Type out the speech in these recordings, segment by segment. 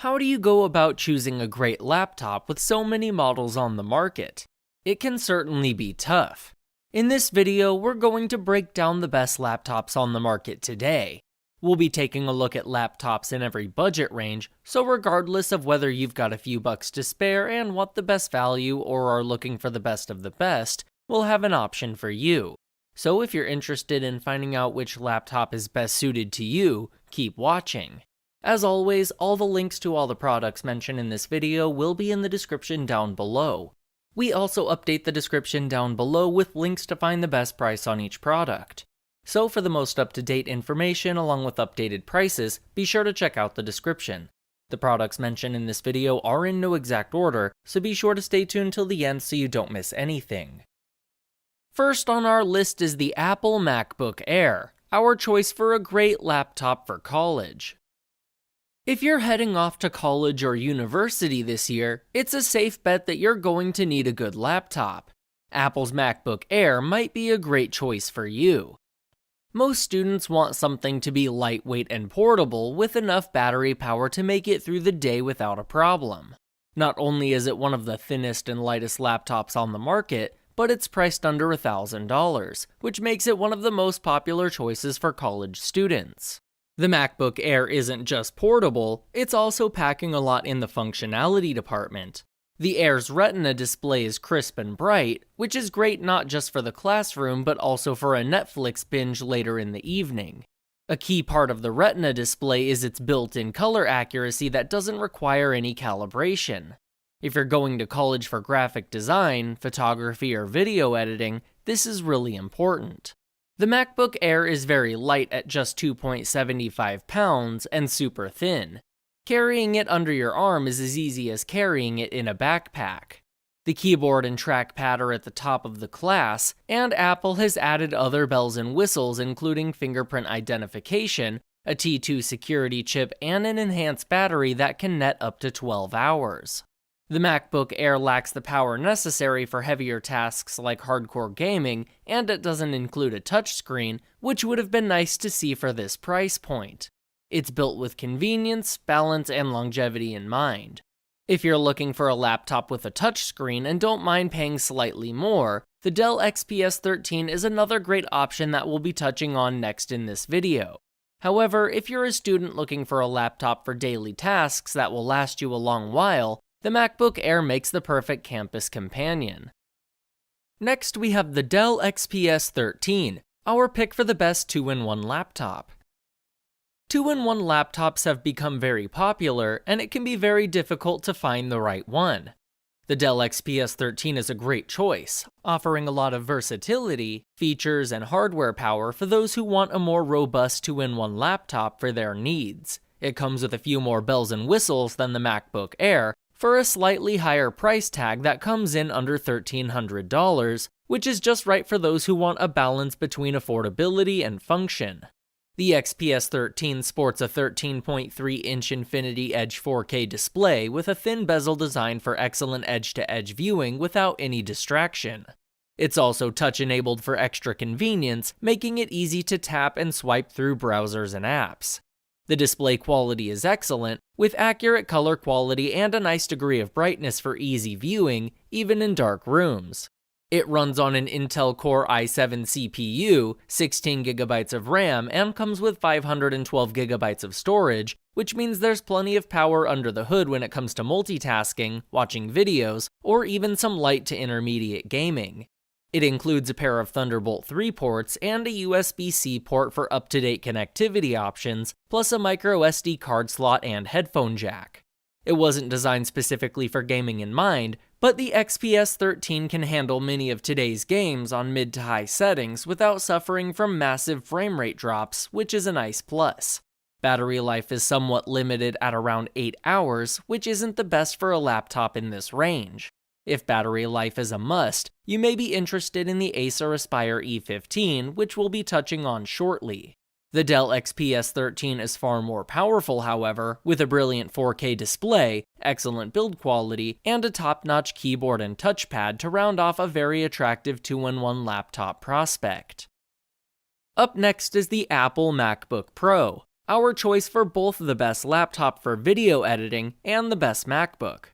How do you go about choosing a great laptop with so many models on the market? It can certainly be tough. In this video, we're going to break down the best laptops on the market today. We'll be taking a look at laptops in every budget range, so regardless of whether you've got a few bucks to spare and want the best value or are looking for the best of the best, we'll have an option for you. So if you're interested in finding out which laptop is best suited to you, keep watching. As always, all the links to all the products mentioned in this video will be in the description down below. We also update the description down below with links to find the best price on each product. So for the most up-to-date information along with updated prices, be sure to check out the description. The products mentioned in this video are in no exact order, so be sure to stay tuned till the end so you don't miss anything. First on our list is the Apple MacBook Air, our choice for a great laptop for college. If you're heading off to college or university this year, it's a safe bet that you're going to need a good laptop. Apple's MacBook Air might be a great choice for you. Most students want something to be lightweight and portable with enough battery power to make it through the day without a problem. Not only is it one of the thinnest and lightest laptops on the market, but it's priced under $1,000, which makes it one of the most popular choices for college students. The MacBook Air isn't just portable, it's also packing a lot in the functionality department. The Air's Retina display is crisp and bright, which is great not just for the classroom but also for a Netflix binge later in the evening. A key part of the Retina display is its built-in color accuracy that doesn't require any calibration. If you're going to college for graphic design, photography, or video editing, this is really important. The MacBook Air is very light at just 2.75 pounds and super thin. Carrying it under your arm is as easy as carrying it in a backpack. The keyboard and trackpad are at the top of the class, and Apple has added other bells and whistles including fingerprint identification, a T2 security chip, and an enhanced battery that can net up to 12 hours. The MacBook Air lacks the power necessary for heavier tasks like hardcore gaming, and it doesn't include a touchscreen, which would have been nice to see for this price point. It's built with convenience, balance, and longevity in mind. If you're looking for a laptop with a touchscreen and don't mind paying slightly more, the Dell XPS 13 is another great option that we'll be touching on next in this video. However, if you're a student looking for a laptop for daily tasks that will last you a long while, the MacBook Air makes the perfect campus companion. Next, we have the Dell XPS 13, our pick for the best 2-in-1 laptop. 2-in-1 laptops have become very popular, and it can be very difficult to find the right one. The Dell XPS 13 is a great choice, offering a lot of versatility, features, and hardware power for those who want a more robust 2-in-1 laptop for their needs. It comes with a few more bells and whistles than the MacBook Air, for a slightly higher price tag that comes in under $1,300, which is just right for those who want a balance between affordability and function. The XPS 13 sports a 13.3-inch InfinityEdge 4K display with a thin bezel designed for excellent edge-to-edge viewing without any distraction. It's also touch-enabled for extra convenience, making it easy to tap and swipe through browsers and apps. The display quality is excellent, with accurate color quality and a nice degree of brightness for easy viewing, even in dark rooms. It runs on an Intel Core i7 CPU, 16GB of RAM, and comes with 512GB of storage, which means there's plenty of power under the hood when it comes to multitasking, watching videos, or even some light to intermediate gaming. It includes a pair of Thunderbolt 3 ports and a USB-C port for up-to-date connectivity options, plus a microSD card slot and headphone jack. It wasn't designed specifically for gaming in mind, but the XPS 13 can handle many of today's games on mid to high settings without suffering from massive frame rate drops, which is a nice plus. Battery life is somewhat limited at around 8 hours, which isn't the best for a laptop in this range. If battery life is a must, you may be interested in the Acer Aspire E15, which we'll be touching on shortly. The Dell XPS 13 is far more powerful, however, with a brilliant 4K display, excellent build quality, and a top-notch keyboard and touchpad to round off a very attractive 2-in-1 laptop prospect. Up next is the Apple MacBook Pro, our choice for both the best laptop for video editing and the best MacBook.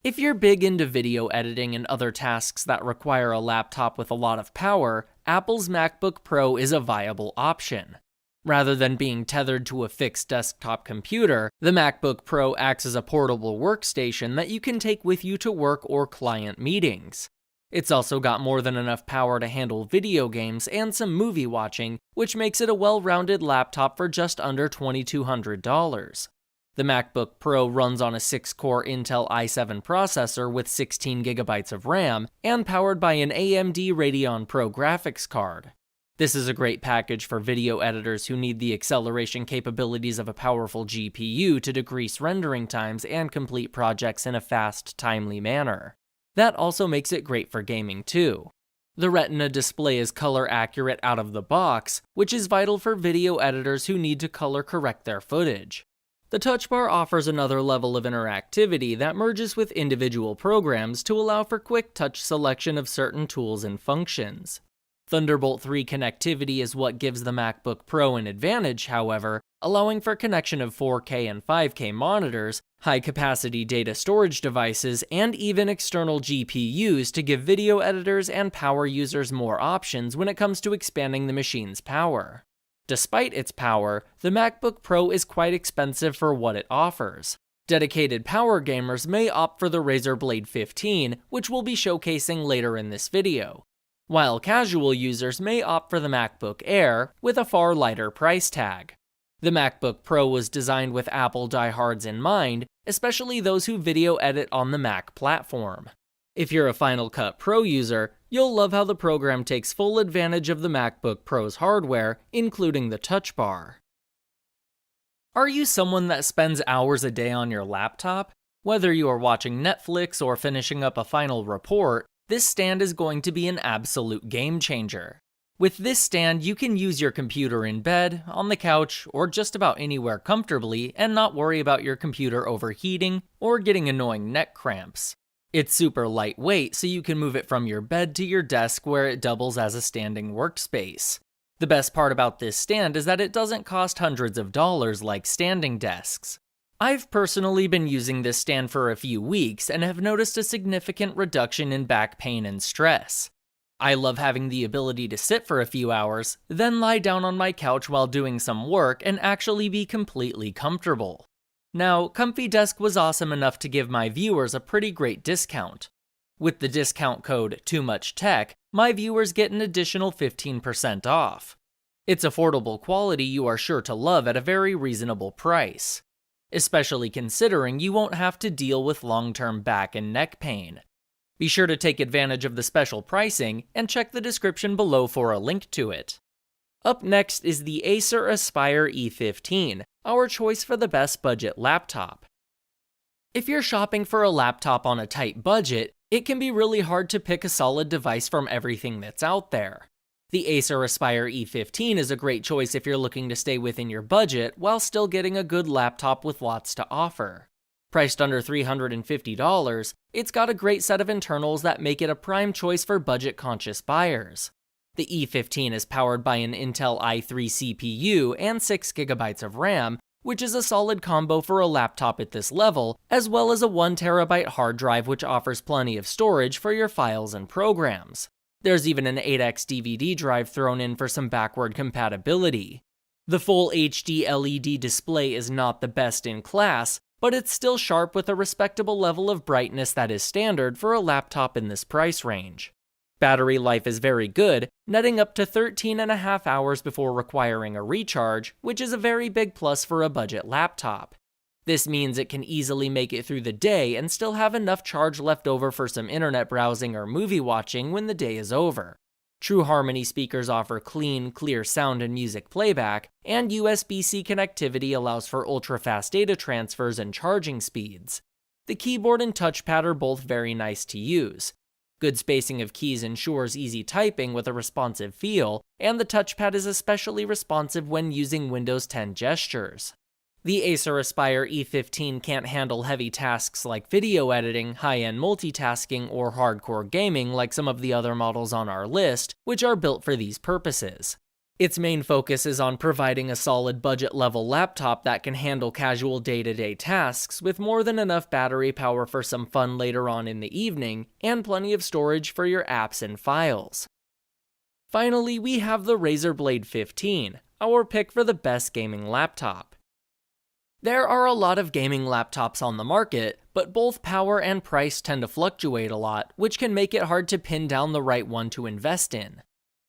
If you're big into video editing and other tasks that require a laptop with a lot of power, Apple's MacBook Pro is a viable option. Rather than being tethered to a fixed desktop computer, the MacBook Pro acts as a portable workstation that you can take with you to work or client meetings. It's also got more than enough power to handle video games and some movie watching, which makes it a well-rounded laptop for just under $2,200. The MacBook Pro runs on a 6-core Intel i7 processor with 16GB of RAM and powered by an AMD Radeon Pro graphics card. This is a great package for video editors who need the acceleration capabilities of a powerful GPU to decrease rendering times and complete projects in a fast, timely manner. That also makes it great for gaming too. The Retina display is color accurate out of the box, which is vital for video editors who need to color correct their footage. The touch bar offers another level of interactivity that merges with individual programs to allow for quick touch selection of certain tools and functions. Thunderbolt 3 connectivity is what gives the MacBook Pro an advantage, however, allowing for connection of 4K and 5K monitors, high-capacity data storage devices, and even external GPUs to give video editors and power users more options when it comes to expanding the machine's power. Despite its power, the MacBook Pro is quite expensive for what it offers. Dedicated power gamers may opt for the Razer Blade 15, which we'll be showcasing later in this video, while casual users may opt for the MacBook Air with a far lighter price tag. The MacBook Pro was designed with Apple diehards in mind, especially those who video edit on the Mac platform. If you're a Final Cut Pro user, you'll love how the program takes full advantage of the MacBook Pro's hardware, including the touch bar. Are you someone that spends hours a day on your laptop? Whether you are watching Netflix or finishing up a final report, this stand is going to be an absolute game changer. With this stand, you can use your computer in bed, on the couch, or just about anywhere comfortably and not worry about your computer overheating or getting annoying neck cramps. It's super lightweight, so you can move it from your bed to your desk where it doubles as a standing workspace. The best part about this stand is that it doesn't cost hundreds of dollars like standing desks. I've personally been using this stand for a few weeks and have noticed a significant reduction in back pain and stress. I love having the ability to sit for a few hours, then lie down on my couch while doing some work and actually be completely comfortable. Now, Comfy Desk was awesome enough to give my viewers a pretty great discount. With the discount code TOOMUCHTECH, my viewers get an additional 15% off. It's affordable quality you are sure to love at a very reasonable price, especially considering you won't have to deal with long-term back and neck pain. Be sure to take advantage of the special pricing and check the description below for a link to it. Up next is the Acer Aspire E15, our choice for the best budget laptop. If you're shopping for a laptop on a tight budget, it can be really hard to pick a solid device from everything that's out there. The Acer Aspire E15 is a great choice if you're looking to stay within your budget while still getting a good laptop with lots to offer. Priced under $350, it's got a great set of internals that make it a prime choice for budget-conscious buyers. The E15 is powered by an Intel i3 CPU and 6GB of RAM, which is a solid combo for a laptop at this level, as well as a 1TB hard drive which offers plenty of storage for your files and programs. There's even an 8X DVD drive thrown in for some backward compatibility. The full HD LED display is not the best in class, but it's still sharp with a respectable level of brightness that is standard for a laptop in this price range. Battery life is very good, netting up to 13.5 hours before requiring a recharge, which is a very big plus for a budget laptop. This means it can easily make it through the day and still have enough charge left over for some internet browsing or movie watching when the day is over. True Harmony speakers offer clean, clear sound and music playback, and USB-C connectivity allows for ultra-fast data transfers and charging speeds. The keyboard and touchpad are both very nice to use. Good spacing of keys ensures easy typing with a responsive feel, and the touchpad is especially responsive when using Windows 10 gestures. The Acer Aspire E15 can't handle heavy tasks like video editing, high-end multitasking, or hardcore gaming like some of the other models on our list, which are built for these purposes. Its main focus is on providing a solid budget-level laptop that can handle casual day-to-day tasks with more than enough battery power for some fun later on in the evening, and plenty of storage for your apps and files. Finally, we have the Razer Blade 15, our pick for the best gaming laptop. There are a lot of gaming laptops on the market, but both power and price tend to fluctuate a lot, which can make it hard to pin down the right one to invest in.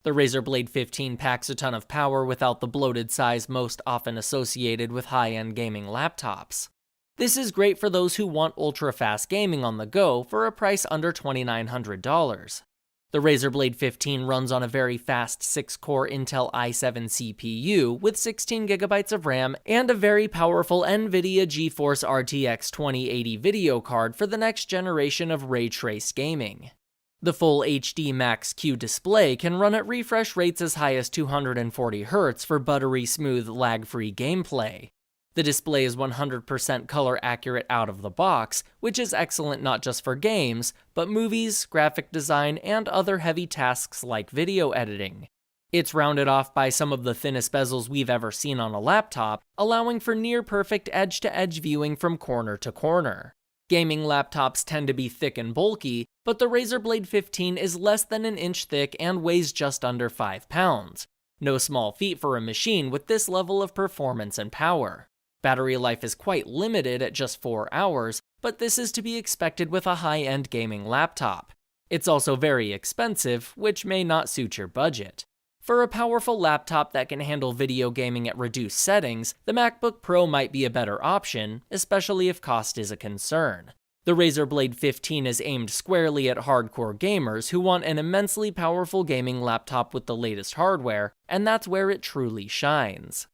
The Razer Blade 15 packs a ton of power without the bloated size most often associated with high-end gaming laptops. This is great for those who want ultra-fast gaming on the go for a price under $2,900. The Razer Blade 15 runs on a very fast 6-core Intel i7 CPU with 16GB of RAM and a very powerful NVIDIA GeForce RTX 2080 video card for the next generation of ray-traced gaming. The full HD Max-Q display can run at refresh rates as high as 240Hz for buttery smooth lag-free gameplay. The display is 100% color accurate out of the box, which is excellent not just for games, but movies, graphic design, and other heavy tasks like video editing. It's rounded off by some of the thinnest bezels we've ever seen on a laptop, allowing for near-perfect edge-to-edge viewing from corner to corner. Gaming laptops tend to be thick and bulky, but the Razer Blade 15 is less than an inch thick and weighs just under 5 pounds. No small feat for a machine with this level of performance and power. Battery life is quite limited at just 4 hours, but this is to be expected with a high-end gaming laptop. It's also very expensive, which may not suit your budget. For a powerful laptop that can handle video gaming at reduced settings, the MacBook Pro might be a better option, especially if cost is a concern. The Razer Blade 15 is aimed squarely at hardcore gamers who want an immensely powerful gaming laptop with the latest hardware, and that's where it truly shines.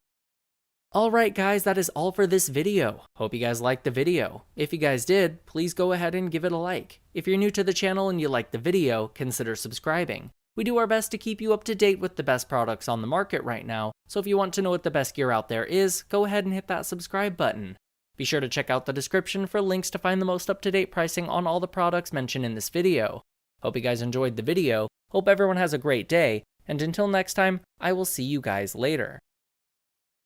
Alright guys, that is all for this video. Hope you guys liked the video. If you guys did, please go ahead and give it a like. If you're new to the channel and you liked the video, consider subscribing. We do our best to keep you up to date with the best products on the market right now, so if you want to know what the best gear out there is, go ahead and hit that subscribe button. Be sure to check out the description for links to find the most up-to-date pricing on all the products mentioned in this video. Hope you guys enjoyed the video, hope everyone has a great day, and until next time, I will see you guys later.